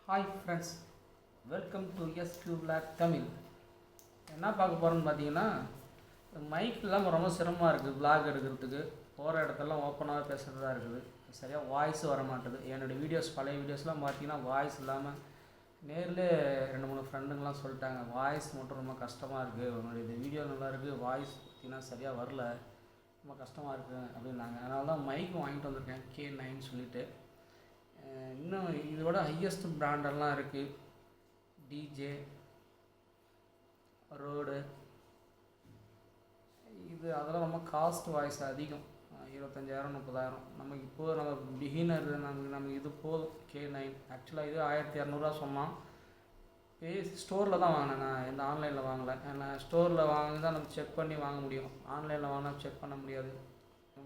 Hi friends, welcome to SQ blog Tamil. என்ன பார்க்க போகிறோன்னு பார்த்தீங்கன்னா, மைக் இல்லாமல் ரொம்ப சிரமமாக இருக்குது. விளாக் எடுக்கிறதுக்கு போகிற இடத்தெல்லாம் ஓப்பனாக பேசுகிறதா இருக்குது. சரியாக வாய்ஸ் வர மாட்டுது. என்னோடய வீடியோஸ் பழைய வீடியோஸ்லாம் பார்த்தீங்கன்னா வாய்ஸ் இல்லாமல் நேரில் 2-3 ஃப்ரெண்டுங்களாம் சொல்லிட்டாங்க, வாய்ஸ் மட்டும் ரொம்ப கஷ்டமாக இருக்குது, உன்னுடைய இது வீடியோ நல்லா இருக்குது, வாய்ஸ் பார்த்தீங்கன்னா சரியாக வரல, ரொம்ப கஷ்டமாக இருக்குது அப்படின்னாங்க. அதனால தான் மைக் வாங்கிட்டு வந்திருக்கேன், K9 சொல்லிவிட்டு. இன்னும் இதோட ஹையஸ்ட் பிராண்டெல்லாம் இருக்குது. டிஜே, ரோடு, இது அதெல்லாம் ரொம்ப காஸ்ட் வாய்ஸ் அதிகம். 25,000-30,000. நமக்கு இப்போது நம்ம பிகினர், நமக்கு இது போதும். K9 ஆக்சுவலாக இது 1,200 சொன்னான். ஸ்டோரில் தான் வாங்கினேன், நான் எந்த ஆன்லைனில் வாங்கலை. ஏன்னா ஸ்டோரில் வாங்கி தான் நம்ம செக் பண்ணி வாங்க முடியும். ஆன்லைனில் வாங்கினா செக் பண்ண முடியாது,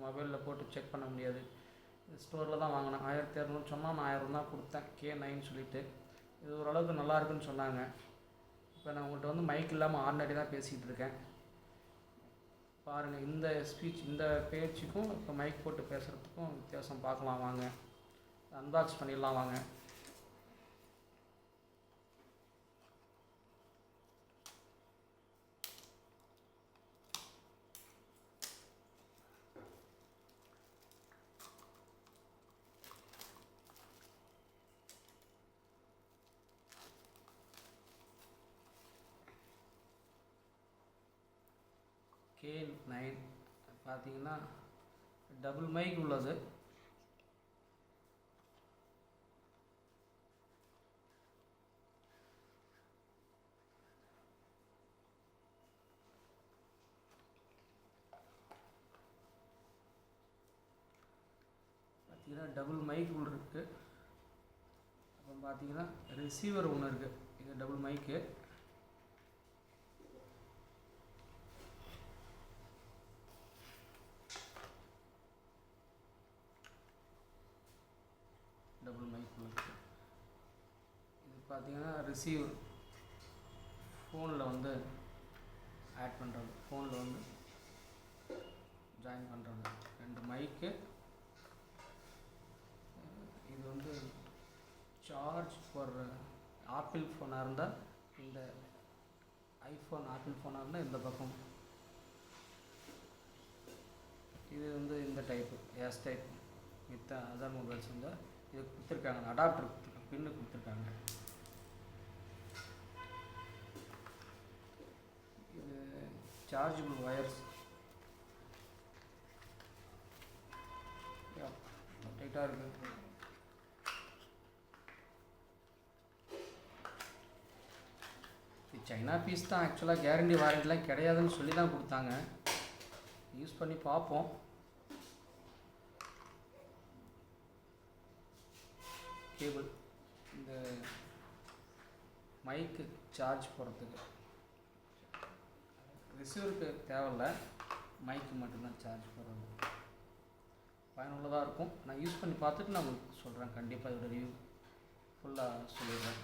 மொபைலில் போட்டு செக் பண்ண முடியாது. ஸ்டோரில் தான் வாங்கினேன். 1,200 சொன்னால் நான் 1000 தான் கொடுத்தேன், K9 சொல்லிவிட்டு. இது ஓரளவுக்கு நல்லா இருக்குன்னு சொன்னாங்க. இப்போ நான் உங்கள்கிட்ட வந்து மைக் இல்லாமல் ஆர்டினரி தான் பேசிகிட்டு இருக்கேன். பாருங்கள், இந்த ஸ்பீச், இந்த பேச்சுக்கும் இப்போ மைக் போட்டு பேசுகிறதுக்கும் வித்தியாசம் பார்க்கலாம் வாங்க. அன்பாக்ஸ் பண்ணிடலாம் வாங்க. K9 பார்த்தீங்கன்னா டபுள் மைக் உள்ளது. பார்த்தீங்கன்னா டபுள் மைக் உள்ள இருக்குது. அப்புறம் பார்த்தீங்கன்னா ரிசீவர் ஒன்று இருக்குது. இது டபுள் மைக்கு. டபுள் மைக் இருக்குது. இது பார்த்தீங்கன்னா ரிசீவர், ஃபோனில் வந்து ஆட் பண்ணுறது, ஃபோனில் வந்து ஜாயின் பண்ணுறது. 2 மைக்கு. இது வந்து சார்ஜ் போடுற ஆப்பிள் ஃபோனாக இருந்தால் இந்த ஐஃபோன், ஆப்பிள் ஃபோனாக இருந்தால் இந்த பக்கம். இது வந்து இந்த டைப்பு, எஸ் டைப். மித்த அதர் மொபைல்ஸ் இருந்தால் இது கொடுத்துருக்காங்க, அடாப்டர் கொடுத்துருக்காங்க, பின்னு கொடுத்துருக்காங்க. இது சார்ஜபிள் ஒயர்ஸ். டைட்டாக இருக்குது. இது சைனா பீஸ் தான். ஆக்சுவலாக கேரண்டி வாரண்டிலாம் கிடையாதுன்னு சொல்லி தான் கொடுத்தாங்க. யூஸ் பண்ணி பார்ப்போம். கேபிள், இந்த மைக்கு சார்ஜ் போடுறதுக்கு. ரிசீவருக்கு தேவையில்லை, மைக்கு மட்டும்தான் சார்ஜ் போடுறது. பயனுள்ளதாக இருக்கும். நான் யூஸ் பண்ணி பார்த்துட்டு நான் உங்களுக்கு சொல்கிறேன். கண்டிப்பாக இதோட ரிவ்யூ ஃபுல்லாக சொல்லிடுறேன்.